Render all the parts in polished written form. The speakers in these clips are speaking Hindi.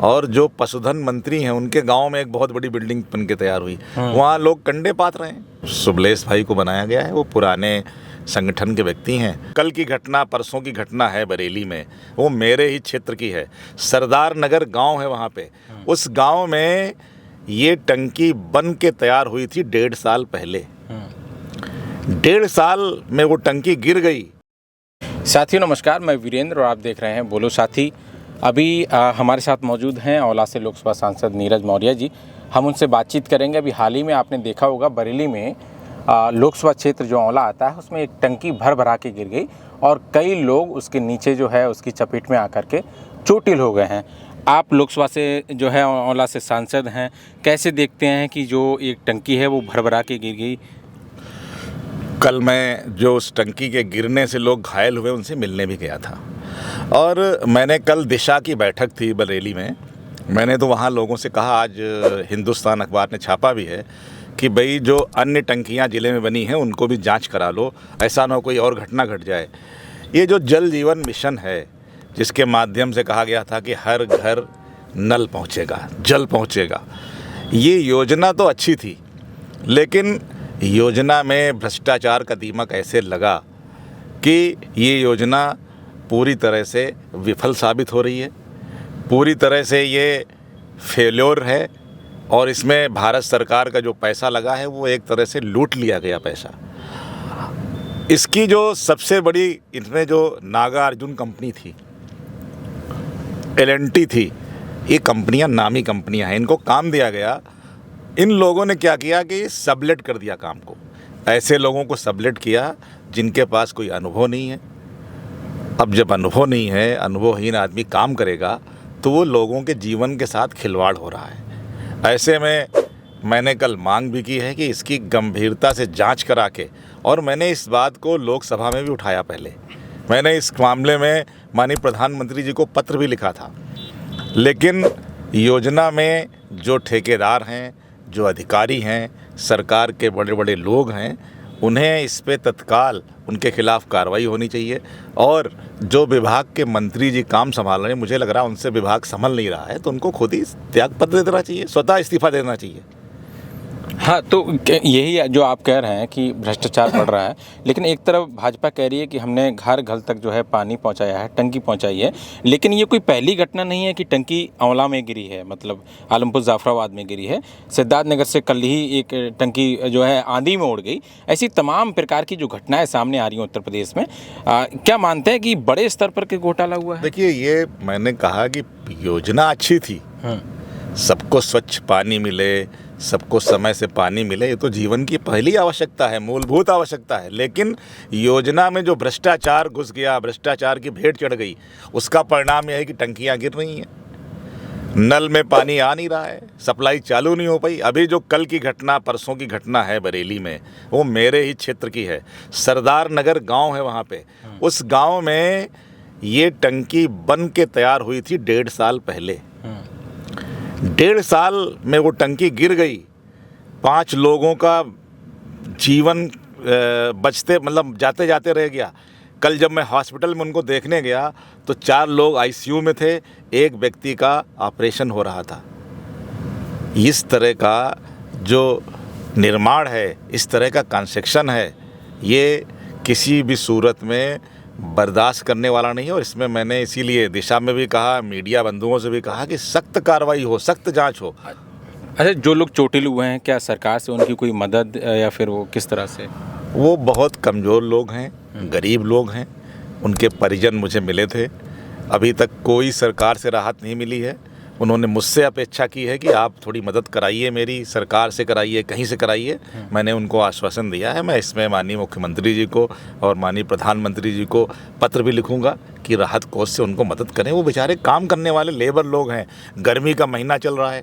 और जो पशुधन मंत्री हैं उनके गांव में एक बहुत बड़ी बिल्डिंग बन के तैयार हुई, वहाँ लोग कंडे पात रहे हैं। सुबलेश भाई को बनाया गया है, वो पुराने संगठन के व्यक्ति हैं। कल की घटना, परसों की घटना है बरेली में, वो मेरे ही क्षेत्र की है। सरदार नगर गांव है वहाँ पे, उस गांव में ये टंकी बन के तैयार हुई थी 1.5 साल पहले। 1.5 साल में वो टंकी गिर गई। साथियों नमस्कार, मैं वीरेंद्र और आप देख रहे हैं बोलो साथी। अभी हमारे साथ मौजूद हैं औला से लोकसभा सांसद नीरज मौर्य जी। हम उनसे बातचीत करेंगे। अभी हाल ही में आपने देखा होगा बरेली में लोकसभा क्षेत्र जो औला आता है उसमें एक टंकी भर भरा के गिर गई और कई लोग उसके नीचे जो है उसकी चपेट में आकर के चोटिल हो गए हैं। आप लोकसभा से जो है औला से सांसद हैं, कैसे देखते हैं कि जो एक टंकी है वो भर भरा के गिर गई? कल मैं जो उस टंकी के गिरने से लोग घायल हुए उनसे मिलने भी गया था और मैंने कल दिशा की बैठक थी बरेली में। मैंने तो वहाँ लोगों से कहा, आज हिंदुस्तान अखबार ने छापा भी है कि भाई जो अन्य टंकियाँ ज़िले में बनी हैं उनको भी जांच करा लो, ऐसा ना हो कोई और घटना घट जाए। ये जो जल जीवन मिशन है जिसके माध्यम से कहा गया था कि हर घर नल पहुँचेगा, जल पहुँचेगा, ये योजना तो अच्छी थी, लेकिन योजना में भ्रष्टाचार का दीमक ऐसे लगा कि ये योजना पूरी तरह से विफल साबित हो रही है, पूरी तरह से ये फेल्योर है और इसमें भारत सरकार का जो पैसा लगा है वो एक तरह से लूट लिया गया पैसा। इसकी जो सबसे बड़ी, इसमें जो नागार्जुन कंपनी थी, L&T थी, ये कंपनियां नामी कंपनियां हैं, इनको काम दिया गया। इन लोगों ने क्या किया कि सबलेट कर दिया काम को, ऐसे लोगों को सबलेट किया जिनके पास कोई अनुभव नहीं है। अब जब अनुभव नहीं है, अनुभवहीन आदमी काम करेगा तो वो लोगों के जीवन के साथ खिलवाड़ हो रहा है। ऐसे में मैंने कल मांग भी की है कि इसकी गंभीरता से जांच करा के, और मैंने इस बात को लोकसभा में भी उठाया। पहले मैंने इस मामले में माननीय प्रधानमंत्री जी को पत्र भी लिखा था, लेकिन योजना में जो ठेकेदार हैं, जो अधिकारी हैं, सरकार के बड़े बड़े लोग हैं, उन्हें इस पे तत्काल उनके खिलाफ कार्रवाई होनी चाहिए। और जो विभाग के मंत्री जी काम संभाल रहे हैं, मुझे लग रहा है उनसे विभाग संभल नहीं रहा है, तो उनको खुद ही त्यागपत्र दे देना चाहिए, स्वतः इस्तीफा देना चाहिए। हाँ, तो यही जो आप कह रहे हैं कि भ्रष्टाचार बढ़ रहा है, लेकिन एक तरफ भाजपा कह रही है कि हमने घर घर तक जो है पानी पहुंचाया है, टंकी पहुंचाई है, लेकिन ये कोई पहली घटना नहीं है कि टंकी औला में गिरी है, मतलब आलमपुर जाफराबाद में गिरी है। सिद्धार्थनगर से कल ही एक टंकी जो है आंधी में उड़ गई। ऐसी तमाम प्रकार की जो घटनाएं सामने आ रही हैं उत्तर प्रदेश में, क्या मानते हैं कि बड़े स्तर पर के घोटाला हुआ है? देखिए, ये मैंने कहा कि योजना अच्छी थी, सबको स्वच्छ पानी मिले, सबको समय से पानी मिले, ये तो जीवन की पहली आवश्यकता है, मूलभूत आवश्यकता है। लेकिन योजना में जो भ्रष्टाचार घुस गया, भ्रष्टाचार की भेंट चढ़ गई, उसका परिणाम यह है कि टंकियां गिर रही हैं, नल में पानी आ नहीं रहा है, सप्लाई चालू नहीं हो पाई। अभी जो कल की घटना, परसों की घटना है बरेली में, वो मेरे ही क्षेत्र की है। सरदार नगर गाँव है वहाँ पे, उस गाँव में ये टंकी बन के तैयार हुई थी 1.5 साल पहले। 1.5 साल में वो टंकी गिर गई, 5 लोगों का जीवन बचते, मतलब जाते जाते रह गया। कल जब मैं हॉस्पिटल में उनको देखने गया तो 4 लोग ICU में थे, एक व्यक्ति का ऑपरेशन हो रहा था। इस तरह का जो निर्माण है, इस तरह का कंस्ट्रक्शन है, ये किसी भी सूरत में बर्दाश्त करने वाला नहीं है। और इसमें मैंने इसीलिए दिशा में भी कहा, मीडिया बंधुओं से भी कहा कि सख्त कार्रवाई हो, सख्त जांच हो। अच्छा, जो लोग चोटिल हुए हैं, क्या सरकार से उनकी कोई मदद या फिर वो किस तरह से? वो बहुत कमज़ोर लोग हैं, गरीब लोग हैं, उनके परिजन मुझे मिले थे। अभी तक कोई सरकार से राहत नहीं मिली है। उन्होंने मुझसे अपेक्षा की है कि आप थोड़ी मदद कराइए, मेरी सरकार से कराइए, कहीं से कराइए। मैंने उनको आश्वासन दिया है। मैं इसमें माननीय मुख्यमंत्री जी को और माननीय प्रधानमंत्री जी को पत्र भी लिखूंगा कि राहत कोष से उनको मदद करें। वो बेचारे काम करने वाले लेबर लोग हैं, गर्मी का महीना चल रहा है,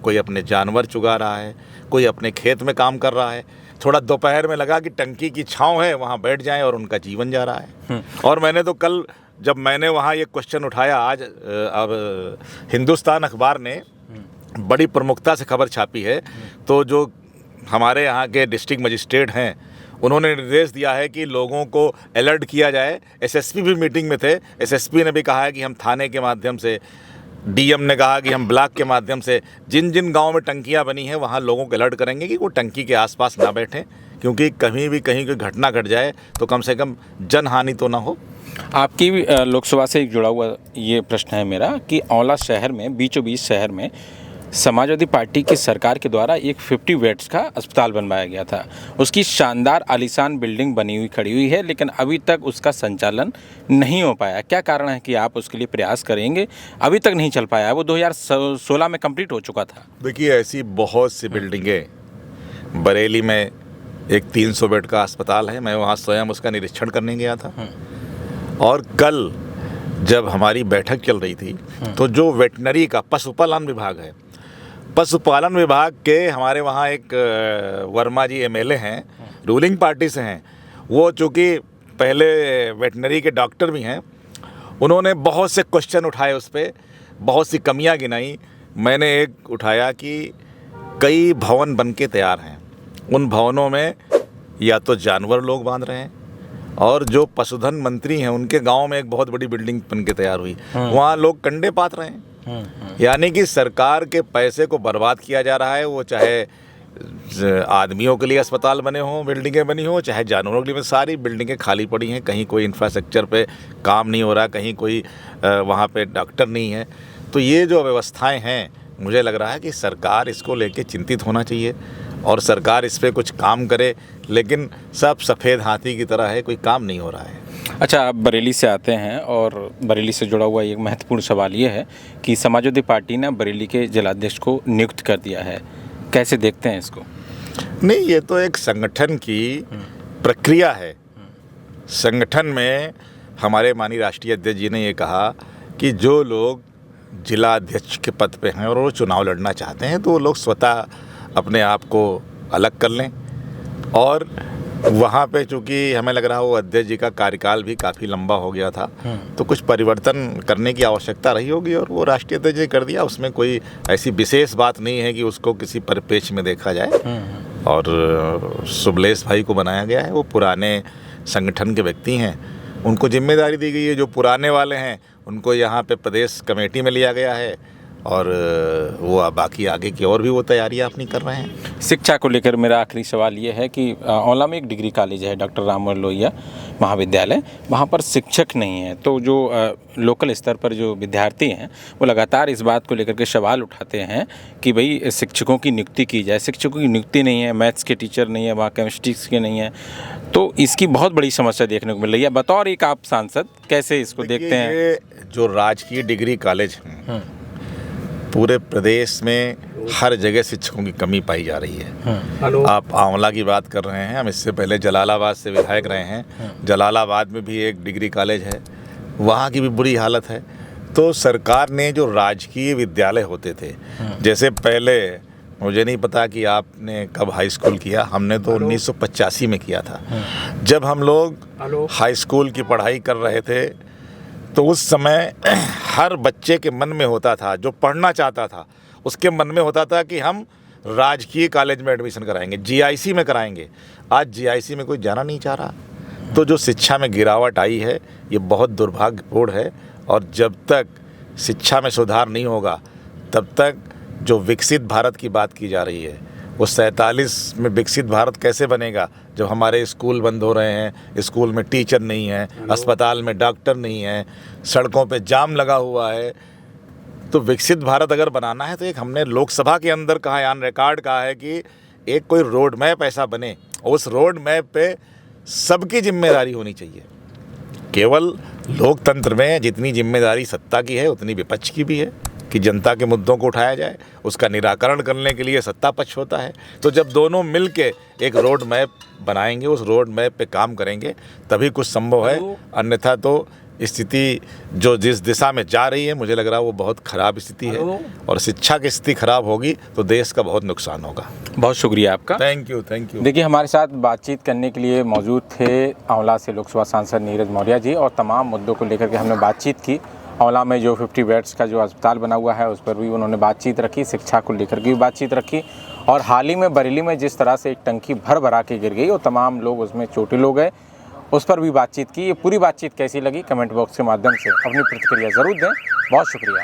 कोई अपने जानवर चुगा रहा है, कोई अपने खेत में काम कर रहा है। थोड़ा दोपहर में लगा कि टंकी की छाँव है, वहाँ बैठ जाएं और उनका जीवन जा रहा है। और मैंने तो कल जब मैंने वहाँ ये क्वेश्चन उठाया, आज अब हिंदुस्तान अखबार ने बड़ी प्रमुखता से खबर छापी है, तो जो हमारे यहाँ के डिस्ट्रिक्ट मजिस्ट्रेट हैं उन्होंने निर्देश दिया है कि लोगों को अलर्ट किया जाए। एसएसपी भी मीटिंग में थे, एसएसपी ने भी कहा है कि हम थाने के माध्यम से डीएम ने कहा कि हम ब्लॉक के माध्यम से जिन जिन गांव में टंकियां बनी हैं वहां लोगों को अलर्ट करेंगे कि वो टंकी के आसपास ना बैठें, क्योंकि कहीं भी कहीं कोई घटना घट जाए तो कम से कम जन हानि तो ना हो। आपकी लोकसभा से जुड़ा हुआ ये प्रश्न है मेरा कि औला शहर में, बीचों बीच शहर में समाजवादी पार्टी की सरकार के द्वारा एक 50 बेड्स का अस्पताल बनवाया गया था। उसकी शानदार आलीशान बिल्डिंग बनी हुई खड़ी हुई है, लेकिन अभी तक उसका संचालन नहीं हो पाया। क्या कारण है कि आप उसके लिए प्रयास करेंगे, अभी तक नहीं चल पाया? वो 2016 में कंप्लीट हो चुका था। देखिए, ऐसी बहुत सी बिल्डिंगें, बरेली में एक 300 बेड का अस्पताल है, मैं वहाँ स्वयं उसका निरीक्षण करने गया था। और कल जब हमारी बैठक चल रही थी तो जो वेटनरी का पशुपालन विभाग है, पशुपालन विभाग के हमारे वहाँ एक वर्मा जी एमएलए हैं, रूलिंग पार्टी से हैं, वो चूँकि पहले वेटनरी के डॉक्टर भी हैं, उन्होंने बहुत से क्वेश्चन उठाए, उस पर बहुत सी कमियां गिनाई। मैंने एक उठाया कि कई भवन बन के तैयार हैं, उन भवनों में या तो जानवर लोग बांध रहे हैं, और जो पशुधन मंत्री हैं उनके गांव में एक बहुत बड़ी बिल्डिंग बन के तैयार हुई, वहाँ लोग कंडे पात रहे हैं। यानी कि सरकार के पैसे को बर्बाद किया जा रहा है। वो चाहे आदमियों के लिए अस्पताल बने हों, बिल्डिंगें बनी हों, चाहे जानवरों के लिए, सारी बिल्डिंगें खाली पड़ी हैं। कहीं कोई इंफ्रास्ट्रक्चर पे काम नहीं हो रहा, कहीं कोई वहाँ पे डॉक्टर नहीं है। तो ये जो व्यवस्थाएं हैं, मुझे लग रहा है कि सरकार इसको लेके चिंतित होना चाहिए और सरकार इस पर कुछ काम करे, लेकिन सब सफ़ेद हाथी की तरह है, कोई काम नहीं हो रहा है। अच्छा, आप बरेली से आते हैं और बरेली से जुड़ा हुआ एक महत्वपूर्ण सवाल ये है कि समाजवादी पार्टी ने बरेली के जिलाध्यक्ष को नियुक्त कर दिया है। कैसे देखते हैं इसको? नहीं, ये तो एक संगठन की प्रक्रिया है। संगठन में हमारे माननीय राष्ट्रीय अध्यक्ष जी ने ये कहा कि जो लोग जिला अध्यक्ष के पद पे हैं और वो चुनाव लड़ना चाहते हैं तो वो लोग स्वतः अपने आप को अलग कर लें। और वहाँ पे चूँकि हमें लग रहा है वो अध्यक्ष जी का कार्यकाल भी काफ़ी लंबा हो गया था, तो कुछ परिवर्तन करने की आवश्यकता रही होगी और वो राष्ट्रीय अध्यक्ष जी कर दिया। उसमें कोई ऐसी विशेष बात नहीं है कि उसको किसी परिप्रेक्ष्य में देखा जाए। और सुबलेश भाई को बनाया गया है, वो पुराने संगठन के व्यक्ति हैं, उनको जिम्मेदारी दी गई है। जो पुराने वाले हैं उनको यहाँ पे प्रदेश कमेटी में लिया गया है और वो बाकी आगे की और भी वो तैयारियां अपनी कर रहे हैं। शिक्षा को लेकर मेरा आखिरी सवाल ये है कि औला में एक डिग्री कॉलेज है, डॉक्टर राममोहन लोहिया महाविद्यालय, वहाँ पर शिक्षक नहीं है। तो जो लोकल स्तर पर जो विद्यार्थी हैं वो लगातार इस बात को लेकर के सवाल उठाते हैं कि भाई शिक्षकों की नियुक्ति की जाए। शिक्षकों की नियुक्ति नहीं है, मैथ्स के टीचर नहीं है, वहाँ केमिस्ट्री के नहीं है, तो इसकी बहुत बड़ी समस्या देखने को मिल रही है। बतौर एक आप सांसद कैसे इसको देखते हैं? ये जो राजकीय डिग्री कॉलेज हैं, पूरे प्रदेश में हर जगह शिक्षकों की कमी पाई जा रही है। आप आंवला की बात कर रहे हैं, हम इससे पहले जलालाबाद से विधायक रहे हैं। जलालाबाद में भी एक डिग्री कॉलेज है, वहाँ की भी बुरी हालत है। तो सरकार ने जो राजकीय विद्यालय होते थे, जैसे पहले, मुझे नहीं पता कि आपने कब हाई स्कूल किया, हमने तो 1985 में किया था। जब हम लोग हाई स्कूल की पढ़ाई कर रहे थे तो उस समय हर बच्चे के मन में होता था, जो पढ़ना चाहता था उसके मन में होता था कि हम राजकीय कॉलेज में एडमिशन कराएंगे, जीआईसी में कराएंगे। आज जीआईसी में कोई जाना नहीं चाह रहा। तो जो शिक्षा में गिरावट आई है ये बहुत दुर्भाग्यपूर्ण है। और जब तक शिक्षा में सुधार नहीं होगा तब तक जो विकसित भारत की बात की जा रही है, वो 47 में विकसित भारत कैसे बनेगा जब हमारे स्कूल बंद हो रहे हैं, स्कूल में टीचर नहीं है, अस्पताल में डॉक्टर नहीं है, सड़कों पे जाम लगा हुआ है। तो विकसित भारत अगर बनाना है तो एक हमने लोकसभा के अंदर कहा, ऑन रिकॉर्ड कहा है कि एक कोई रोड मैप ऐसा बने, उस रोड मैप पे सबकी जिम्मेदारी होनी चाहिए। केवल लोकतंत्र में जितनी जिम्मेदारी सत्ता की है उतनी विपक्ष की भी है कि जनता के मुद्दों को उठाया जाए, उसका निराकरण करने के लिए सत्ता पक्ष होता है। तो जब दोनों मिलके एक रोड मैप बनाएंगे, उस रोड मैप पे काम करेंगे, तभी कुछ संभव है। अन्यथा तो स्थिति जो जिस दिशा में जा रही है, मुझे लग रहा है वो बहुत ख़राब स्थिति है और शिक्षा की स्थिति खराब होगी तो देश का बहुत नुकसान होगा। बहुत शुक्रिया आपका। Thank you, thank you. देखिए, हमारे साथ बातचीत करने के लिए मौजूद थे आंवला से लोकसभा सांसद नीरज मौर्य जी, और तमाम मुद्दों को लेकर के हमने बातचीत की। आंवला में जो 50 बेड्स का जो अस्पताल बना हुआ है उस पर भी उन्होंने बातचीत रखी, शिक्षा को लेकर के भी बातचीत रखी, और हाल ही में बरेली में जिस तरह से एक टंकी भर के गिर गई और तमाम लोग उसमें चोटिल हो गए, उस पर भी बातचीत की। ये पूरी बातचीत कैसी लगी कमेंट बॉक्स के माध्यम से अपनी प्रतिक्रिया ज़रूर दें। बहुत शुक्रिया।